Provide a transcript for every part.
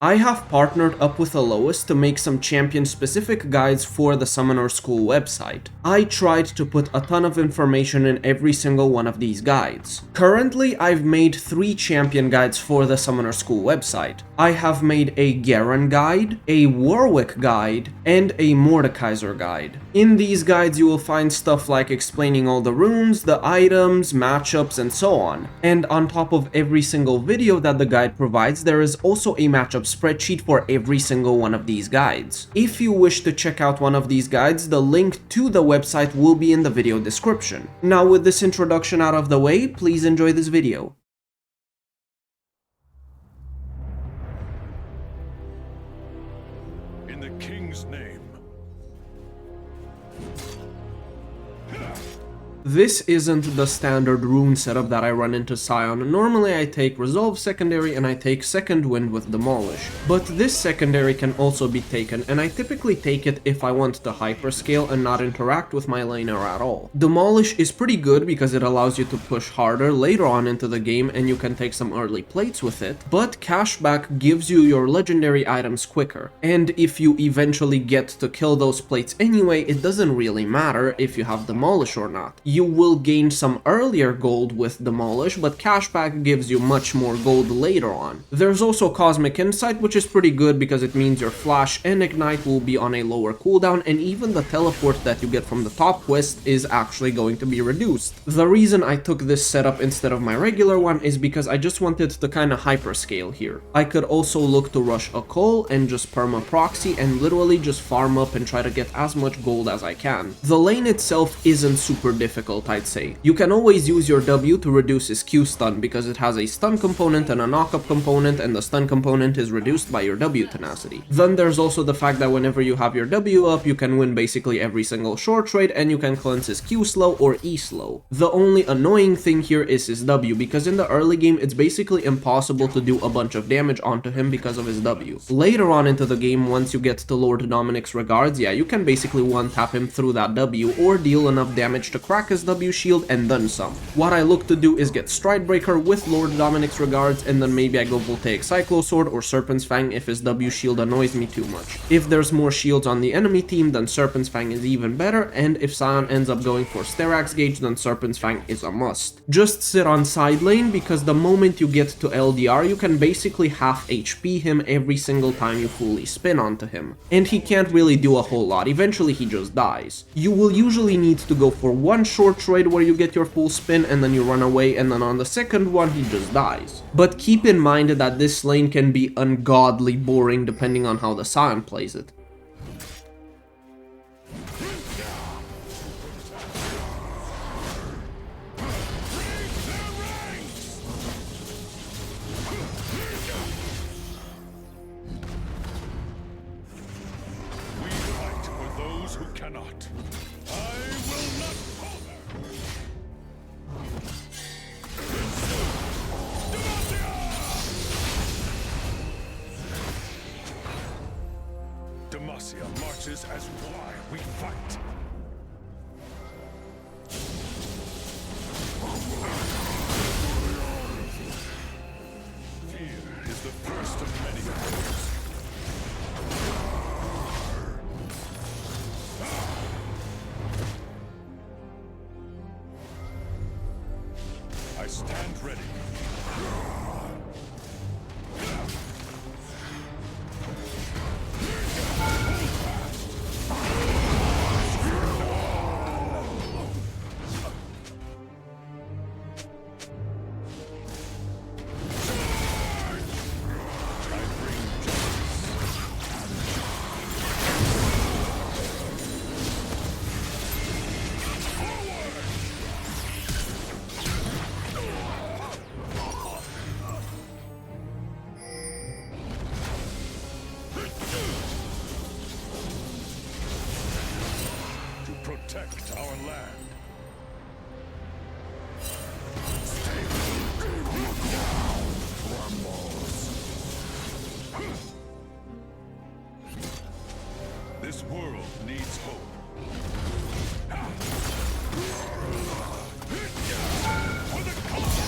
I have partnered up with Alois to make some champion-specific guides for the Summoner School website. I tried to put a ton of information in every single one of these guides. Currently, I've made 3 champion guides for the Summoner School website. I have made a Garen guide, a Warwick guide, and a Mordekaiser guide. In these guides, you will find stuff like explaining all the runes, the items, matchups, and so on. And on top of every single video that the guide provides, there is also a matchup spreadsheet for every single one of these guides. If you wish to check out one of these guides, the link to the website will be in the video description. Now, with this introduction out of the way, please enjoy this video. In the king's name. This isn't the standard rune setup that I run into Sion. Normally I take Resolve secondary and I take Second Wind with Demolish. But this secondary can also be taken, and I typically take it if I want to hyperscale and not interact with my laner at all. Demolish is pretty good because it allows you to push harder later on into the game and you can take some early plates with it, but Cashback gives you your legendary items quicker. And if you eventually get to kill those plates anyway, it doesn't really matter if you have Demolish or not. You will gain some earlier gold with Demolish, but Cashback gives you much more gold later on. There's also Cosmic Insight, which is pretty good because it means your Flash and Ignite will be on a lower cooldown, and even the teleport that you get from the top quest is actually going to be reduced. The reason I took this setup instead of my regular one is because I just wanted to kinda hyperscale here. I could also look to rush a Cole and just perma proxy and literally just farm up and try to get as much gold as I can. The lane itself isn't super difficult, I'd say. You can always use your W to reduce his Q stun because it has a stun component and a knockup component, and the stun component is reduced by your W tenacity. Then there's also the fact that whenever you have your W up, you can win basically every single short trade and you can cleanse his Q slow or E slow. The only annoying thing here is his W, because in the early game it's basically impossible to do a bunch of damage onto him because of his W. Later on into the game, once you get to Lord Dominic's Regards, yeah, you can basically one-tap him through that W or deal enough damage to crack his W shield and then some. What I look to do is get Stridebreaker with Lord Dominic's Regards, and then maybe I go Voltaic Cyclosword or Serpent's Fang if his W shield annoys me too much. If there's more shields on the enemy team, then Serpent's Fang is even better, and if Sion ends up going for Sterax Gauge, then Serpent's Fang is a must. Just sit on side lane, because the moment you get to LDR, you can basically half HP him every single time you fully spin onto him. And he can't really do a whole lot, eventually he just dies. You will usually need to go for one short trade where you get your full spin and then you run away, and then on the second one he just dies. But keep in mind that this lane can be ungodly boring depending on how the Sion plays it. We fight for those who cannot. I will not falter. Demacia marches as why we fight. Fear is the first of many powers. I stand ready. Protect our land. Stay down, trembles. This world needs hope. For the cause.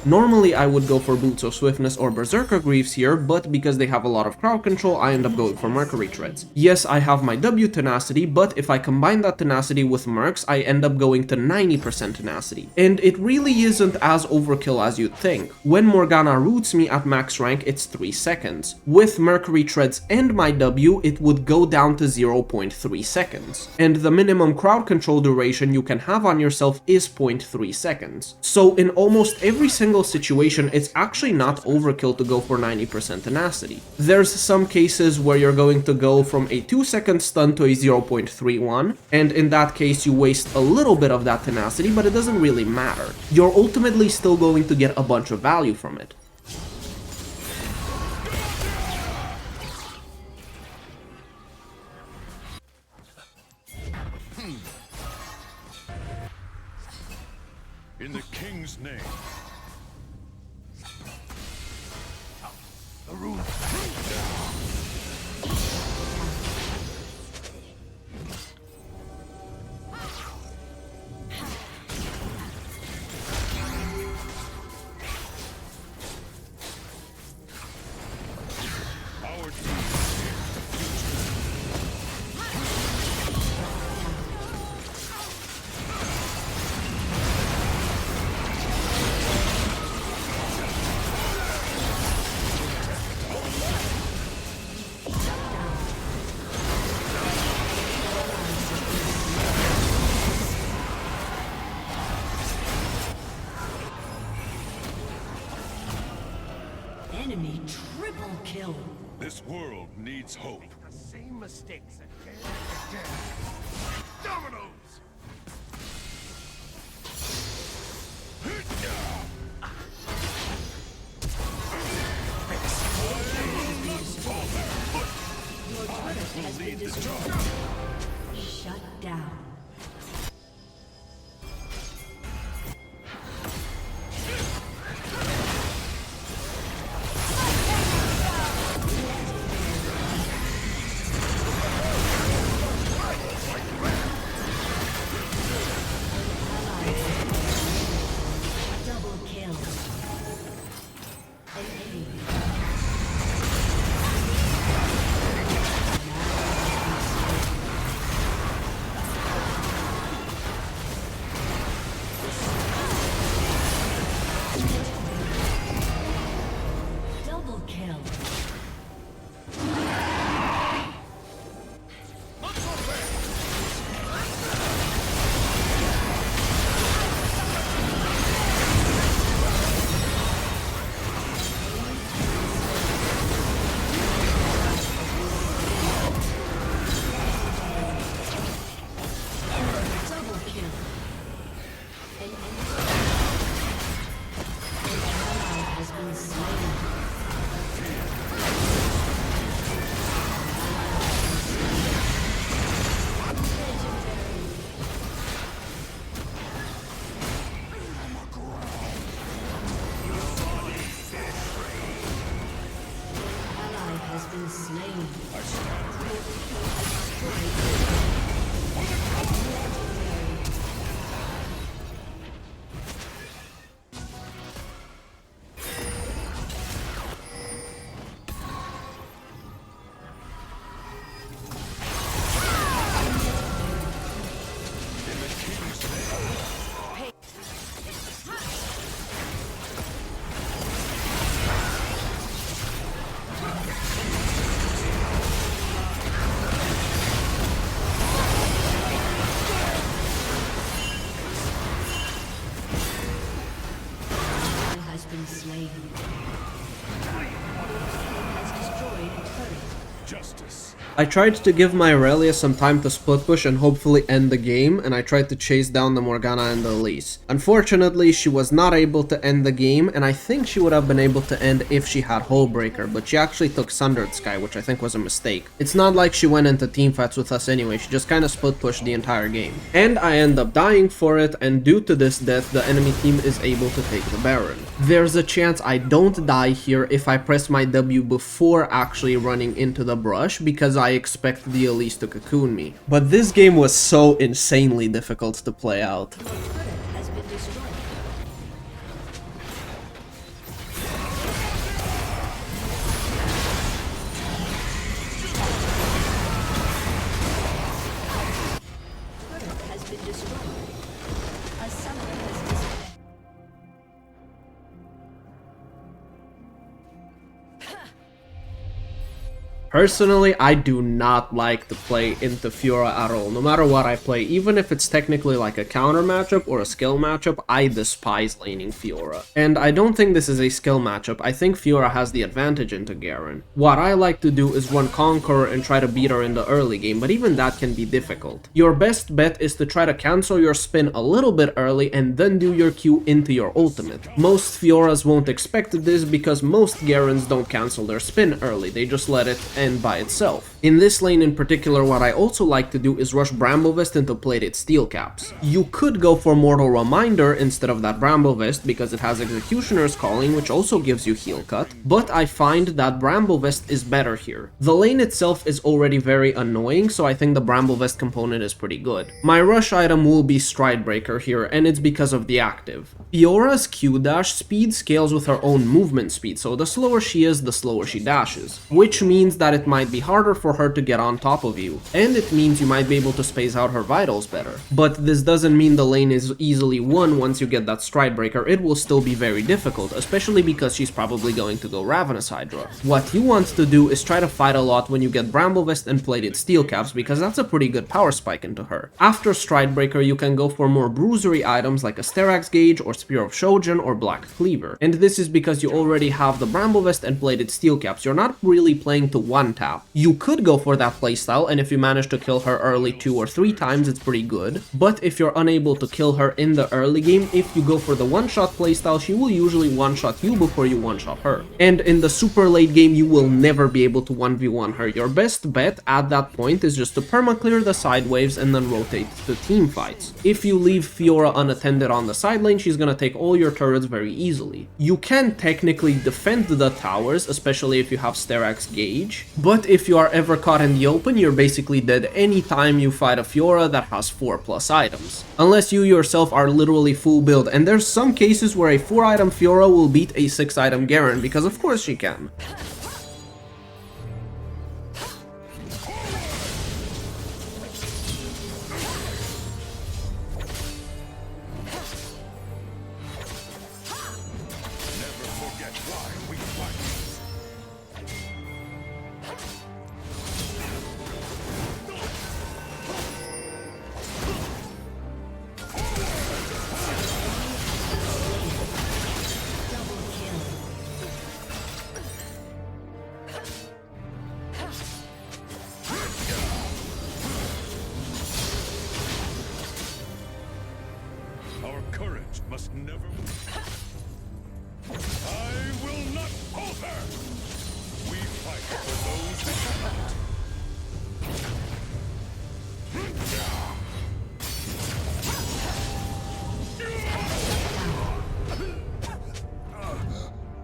Normally I would go for Boots of Swiftness or Berserker Greaves here, but because they have a lot of crowd control, I end up going for Mercury Treads. Yes, I have my W tenacity, but if I combine that tenacity with Mercs, I end up going to 90% tenacity. And it really isn't as overkill as you'd think. When Morgana roots me at max rank, it's 3 seconds. With Mercury Treads and my W, it would go down to 0.3 seconds. And the minimum crowd control duration you can have on yourself is 0.3 seconds. So in almost every single situation, it's actually not overkill to go for 90% tenacity. There's some cases where you're going to go from a 2-second stun to a 0.31, and in that case you waste a little bit of that tenacity, but it doesn't really matter. You're ultimately still going to get a bunch of value from it. In the king's name. The rune. Our team is the future. Enemy triple kill. This world needs hope. The same mistakes again and again. Dominoes! Your turret has been destroyed. Shut down. Double kill. Double kill. Double kill. An ally has been slain. Ally has been slain. Has been slain. Has destroyed a turret. Justice. I tried to give my Aurelia some time to split push and hopefully end the game, and I tried to chase down the Morgana and the Elise. Unfortunately, she was not able to end the game, and I think she would have been able to end if she had Hullbreaker, but she actually took Sundered Sky, which I think was a mistake. It's not like she went into teamfights with us anyway, she just kinda split pushed the entire game. And I end up dying for it, and due to this death, the enemy team is able to take the Baron. There's a chance I don't die here if I press my W before actually running into the brush, because I expect the Elise to cocoon me. But this game was so insanely difficult to play out. Your turret has been destroyed. Personally, I do not like to play into Fiora at all, no matter what I play. Even if it's technically like a counter matchup or a skill matchup, I despise laning Fiora. And I don't think this is a skill matchup, I think Fiora has the advantage into Garen. What I like to do is run Conqueror and try to beat her in the early game, but even that can be difficult. Your best bet is to try to cancel your spin a little bit early and then do your Q into your ultimate. Most Fioras won't expect this because most Garens don't cancel their spin early, they just let it end by itself. In this lane in particular, what I also like to do is rush Bramble Vest into plated steel caps. You could go for Mortal Reminder instead of that Bramble Vest because it has Executioner's Calling, which also gives you heal cut, but I find that Bramble Vest is better here. The lane itself is already very annoying, so I think the Bramble Vest component is pretty good. My rush item will be Stride Breaker here, and it's because of the active. Fiora's Q dash speed scales with her own movement speed, so the slower she is, the slower she dashes, which means that it might be harder for her to get on top of you, and it means you might be able to space out her vitals better. But this doesn't mean the lane is easily won once you get that Stride Breaker. It will still be very difficult, especially because she's probably going to go Ravenous Hydra. What you want to do is try to fight a lot when you get Bramble Vest and plated steel caps, because that's a pretty good power spike into her. After Stride Breaker, you can go for more bruisery items like a Sterak's Gauge or Spear of Shojin or Black Cleaver, and this is because you already have the Bramble Vest and plated steel caps. You're not really playing to one tap. You could go for that playstyle, and if you manage to kill her early 2 or 3 times, it's pretty good, but if you're unable to kill her in the early game, if you go for the one-shot playstyle, she will usually one-shot you before you one-shot her. And in the super late game, you will never be able to 1v1 her. Your best bet at that point is just to perma-clear the side waves and then rotate to team fights. If you leave Fiora unattended on the side lane, she's gonna take all your turrets very easily. You can technically defend the towers, especially if you have Sterak's Gauge, but if you are ever caught in the open, you're basically dead anytime you fight a Fiora that has 4+ items. Unless you yourself are literally full build, and there's some cases where a 4-item Fiora will beat a 6-item Garen, because of course she can. Courage must never. I will not falter. We fight for those who cannot.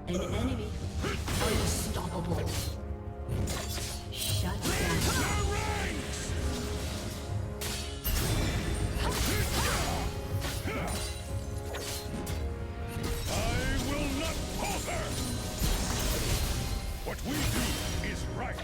An enemy unstoppable. Shut down. What we do is right.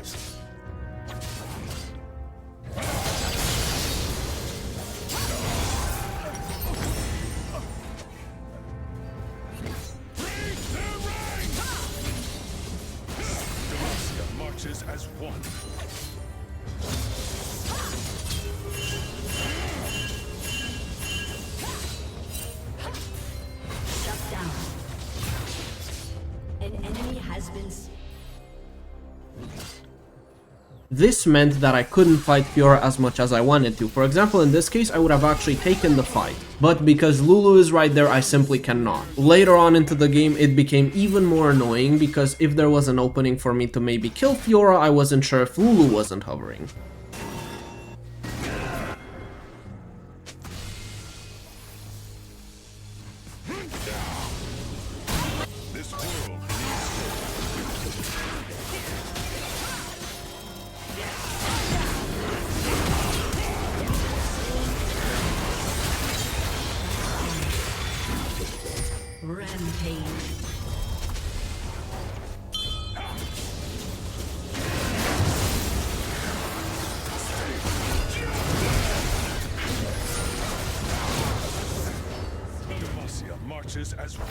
Demacia marches as one. Shut down. An enemy has been. This meant that I couldn't fight Fiora as much as I wanted to. For example, in this case, I would have actually taken the fight. But because Lulu is right there, I simply cannot. Later on into the game, it became even more annoying because if there was an opening for me to maybe kill Fiora, I wasn't sure if Lulu wasn't hovering. This world Rampage. Demacia marches as one.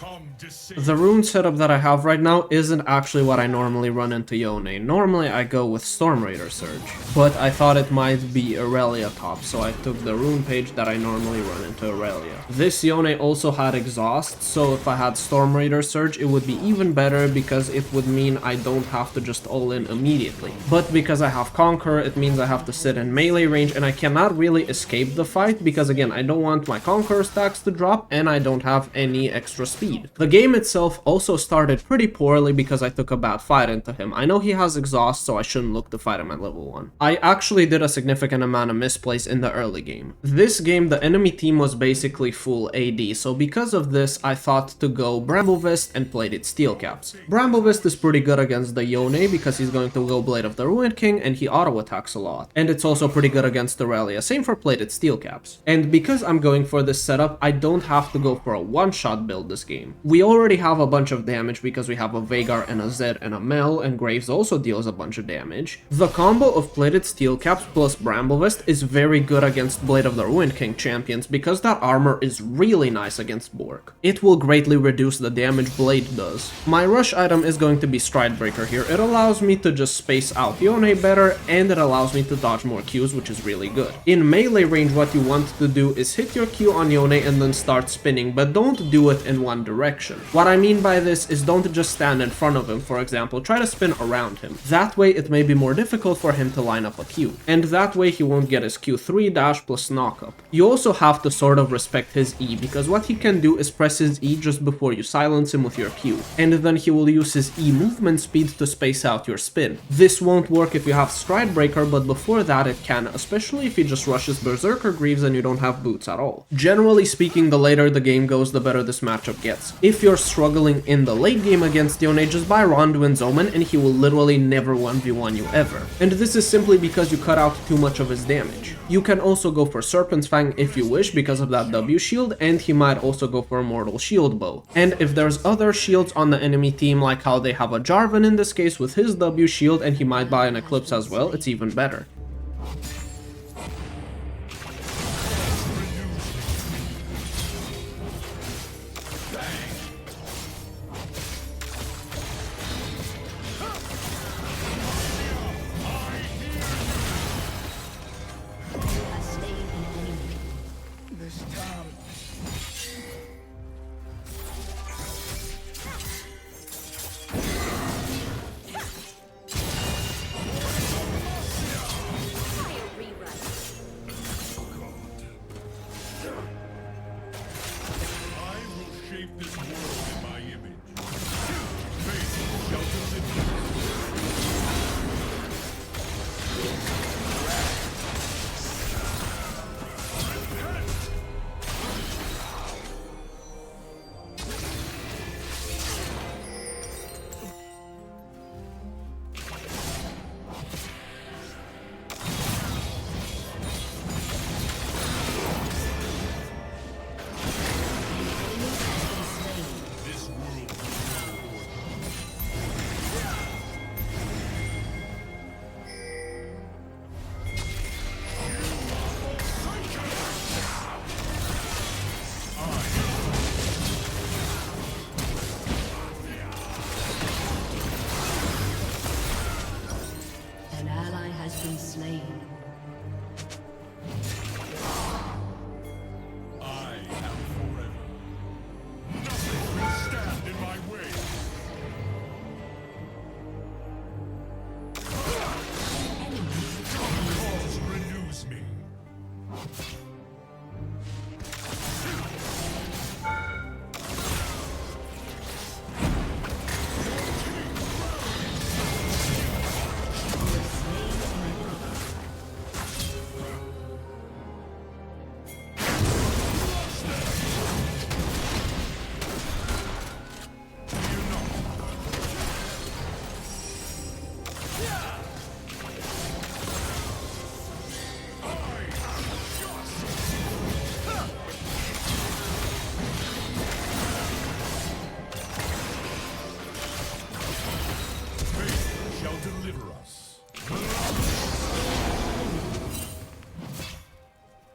Come deceive. The rune setup that I have right now isn't actually what I normally run into Yone. Normally I go with Storm Raider Surge, but I thought it might be Aurelia top, so I took the rune page that I normally run into Aurelia. This Yone also had Exhaust, so if I had Storm Raider Surge it would be even better because it would mean I don't have to just all in immediately. But because I have Conqueror, it means I have to sit in melee range and I cannot really escape the fight because again, I don't want my Conqueror stacks to drop and I don't have any extra speed. The game itself also started pretty poorly because I took a bad fight into him. I know he has Exhaust, so I shouldn't look to fight him at level 1. I actually did a significant amount of misplays in the early game. This game, the enemy team was basically full AD, so because of this, I thought to go Bramblevest and plated Steel Caps. Bramblevest is pretty good against the Yone because he's going to go Blade of the Ruined King and he auto-attacks a lot. And it's also pretty good against Aurelia, same for plated Steel Caps. And because I'm going for this setup, I don't have to go for a one-shot build this game. We already have a bunch of damage because we have a Veigar and a Zed and a Mel, and Graves also deals a bunch of damage. The combo of plated Steel Caps plus Bramblevest is very good against Blade of the Ruined King champions because that armor is really nice against Bork. It will greatly reduce the damage Blade does. My rush item is going to be Stridebreaker here. It allows me to just space out Yone better and it allows me to dodge more Qs, which is really good. In melee range, what you want to do is hit your Q on Yone and then start spinning, but don't do it in one direction. What I mean by this is don't just stand in front of him, for example, try to spin around him. That way it may be more difficult for him to line up a Q, and that way he won't get his Q3 dash plus knockup. You also have to sort of respect his E, because what he can do is press his E just before you silence him with your Q, and then he will use his E movement speed to space out your spin. This won't work if you have Stridebreaker, but before that it can, especially if he just rushes Berserker Greaves and you don't have boots at all. Generally speaking, the later the game goes, the better this matchup gets. If you're struggling in the late game against Yone, just buy Ronduin's Omen and he will literally never 1v1 you ever. And this is simply because you cut out too much of his damage. You can also go for Serpent's Fang if you wish because of that W shield, and he might also go for Immortal Shield Bow. And if there's other shields on the enemy team, like how they have a Jarvan in this case with his W shield, and he might buy an Eclipse as well, it's even better.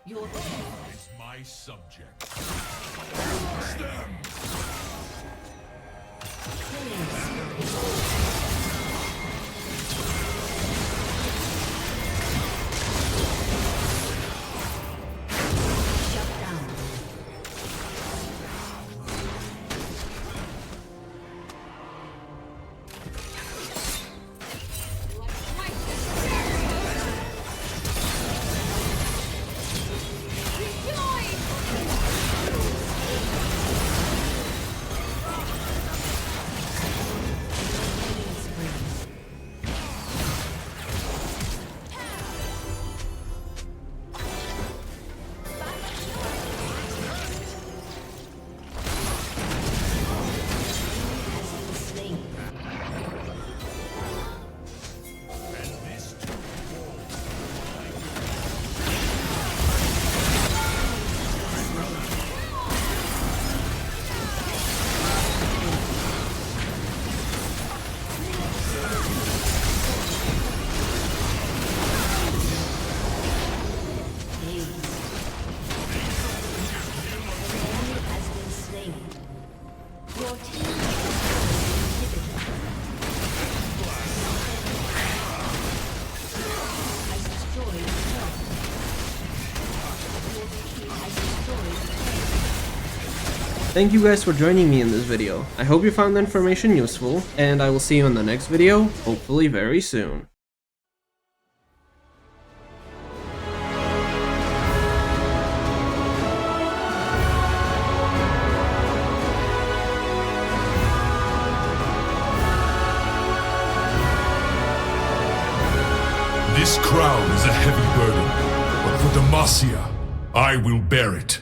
Your is my subject. Crush them! Thank you guys for joining me in this video. I hope you found the information useful, and I will see you in the next video, hopefully very soon. This crown is a heavy burden, but for Demacia, I will bear it.